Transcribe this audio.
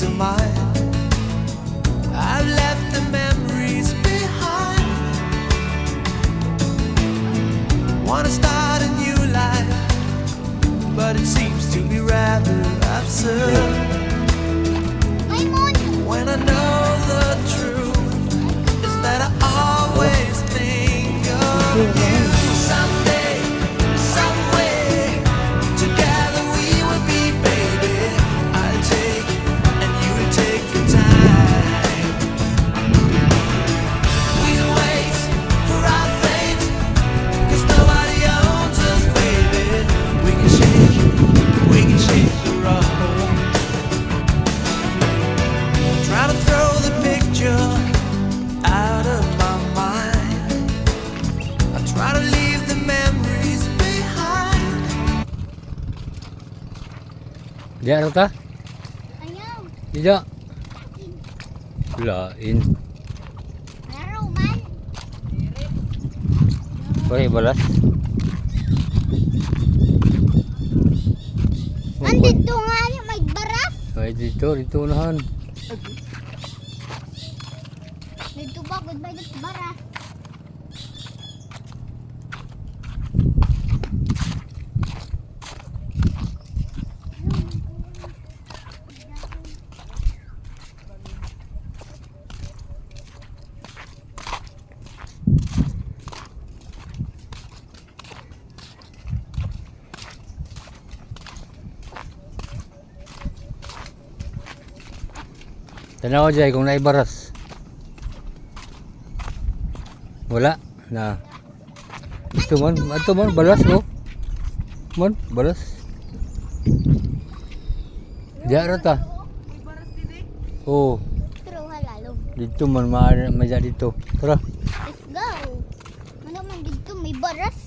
of mine. I've left the memories behind. Wanna start a new life, but it seems to be rather absurd. When I know the truth is that I always think of you. Someday, some way, together we will be, baby. I'll take and you will take your time. We'll wait for our fate, 'cause nobody owns us, baby. We can shake the road. Try to throw the picture out of my mind. I try to leave the memories behind. Diyan ano ta? Ayaw. Diyan. Lain. Meron man. Pare balas. Andito nga yung may baras. Ay dito unahan. Dito ba? Goodbye dito baras. Tanaw jay kung naibaras. Wala na. Ito man balas oh. Man balas. Diyan ta. Oh, Pero halalong. dito man may dito. Tara. Let's go. Ano man dito may baras.